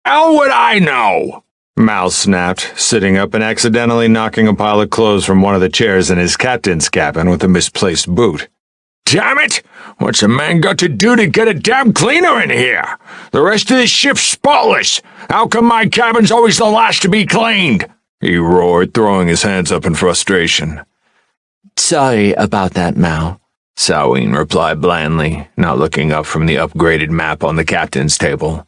hell would I know? Mal snapped, sitting up and accidentally knocking a pile of clothes from one of the chairs in his captain's cabin with a misplaced boot. Damn it! What's a man got to do to get a damn cleaner in here? The rest of the ship's spotless. How come my cabin's always the last to be cleaned? He roared, throwing his hands up in frustration. Sorry about that, Mal, Sehran replied blandly, not looking up from the upgraded map on the captain's table.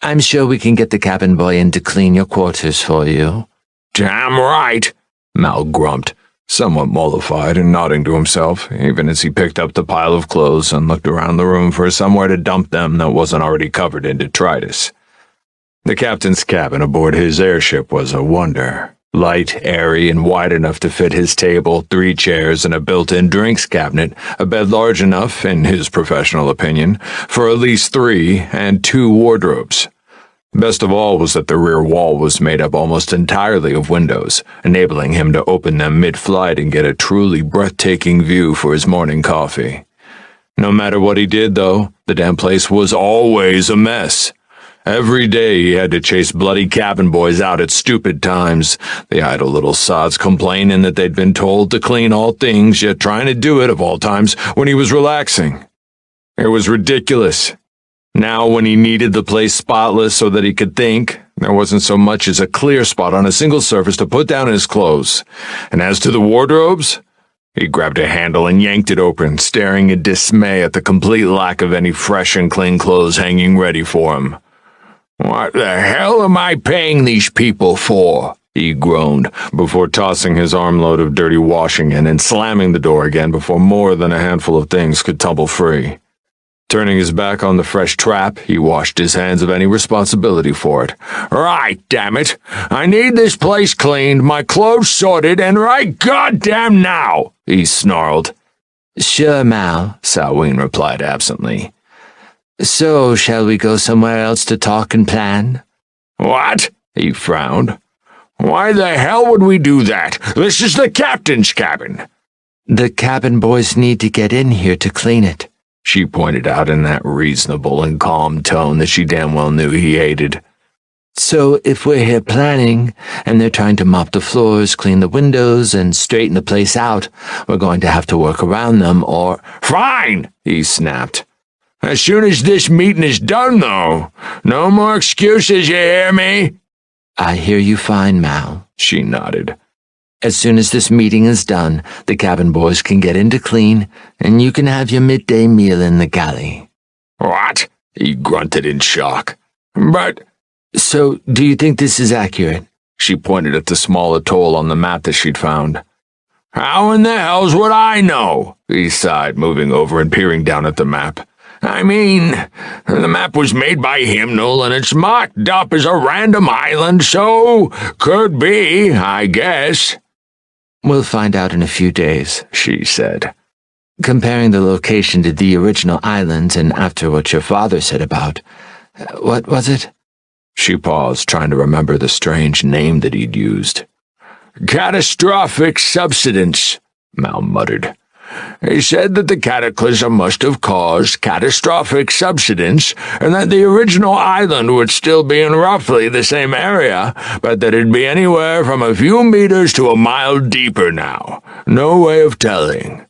I'm sure we can get the cabin boy in to clean your quarters for you. Damn right, Mal grumped, somewhat mollified and nodding to himself, even as he picked up the pile of clothes and looked around the room for somewhere to dump them that wasn't already covered in detritus. The captain's cabin aboard his airship was a wonder. Light, airy, and wide enough to fit his table, 3 chairs, and a built-in drinks cabinet, a bed large enough, in his professional opinion, for at least 3, and 2 wardrobes. Best of all was that the rear wall was made up almost entirely of windows, enabling him to open them mid-flight and get a truly breathtaking view for his morning coffee. No matter what he did, though, the damn place was always a mess. Every day he had to chase bloody cabin boys out at stupid times, the idle little sods complaining that they'd been told to clean all things, yet trying to do it, of all times, when he was relaxing. It was ridiculous. Now, when he needed the place spotless so that he could think, there wasn't so much as a clear spot on a single surface to put down his clothes. And as to the wardrobes, he grabbed a handle and yanked it open, staring in dismay at the complete lack of any fresh and clean clothes hanging ready for him. What the hell am I paying these people for? He groaned, before tossing his armload of dirty washing in and slamming the door again before more than a handful of things could tumble free. Turning his back on the fresh trap, he washed his hands of any responsibility for it. Right, damn it! I need this place cleaned, my clothes sorted, and right goddamn now! He snarled. Sure, Mal, Sehran replied absently. So, shall we go somewhere else to talk and plan? What? He frowned. Why the hell would we do that? This is the captain's cabin. The cabin boys need to get in here to clean it, she pointed out in that reasonable and calm tone that she damn well knew he hated. So if we're here planning, and they're trying to mop the floors, clean the windows, and straighten the place out, we're going to have to work around them, or— Fine, he snapped. As soon as this meeting is done, though. No more excuses, you hear me? I hear you fine, Mal, she nodded. As soon as this meeting is done, the cabin boys can get in to clean, and you can have your midday meal in the galley. What? He grunted in shock. But— So, do you think this is accurate? She pointed at the small atoll on the map that she'd found. How in the hell's would I know? He sighed, moving over and peering down at the map. I mean, the map was made by Hymnal, and it's marked up as a random island, so could be, I guess. We'll find out in a few days, she said. Comparing the location to the original island and after what your father said about— what was it? She paused, trying to remember the strange name that he'd used. Catastrophic subsidence, Mal muttered. He said that the cataclysm must have caused catastrophic subsidence, and that the original island would still be in roughly the same area, but that it'd be anywhere from a few meters to a mile deeper now. No way of telling.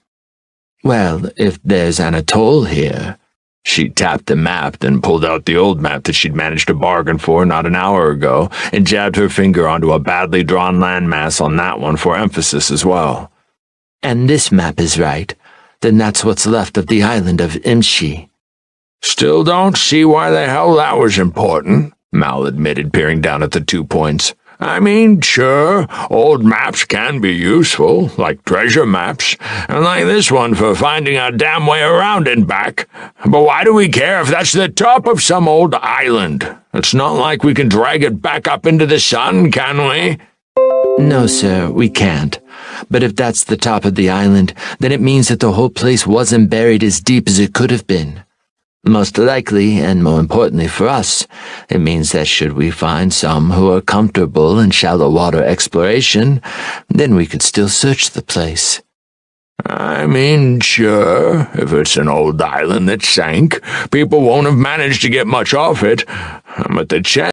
Well, if there's an atoll here— She tapped the map, then pulled out the old map that she'd managed to bargain for not an hour ago, and jabbed her finger onto a badly drawn landmass on that one for emphasis as well. And this map is right, then that's what's left of the island of Imshi. Still don't see why the hell that was important, Mal admitted, peering down at the 2 points. I mean, sure, old maps can be useful, like treasure maps, and like this one for finding our damn way around and back. But why do we care if that's the top of some old island? It's not like we can drag it back up into the sun, can we? No, sir, we can't. But if that's the top of the island, then it means that the whole place wasn't buried as deep as it could have been. Most likely, and more importantly for us, it means that should we find some who are comfortable in shallow water exploration, then we could still search the place. I mean, sure, if it's an old island that sank, people won't have managed to get much off it, but the chance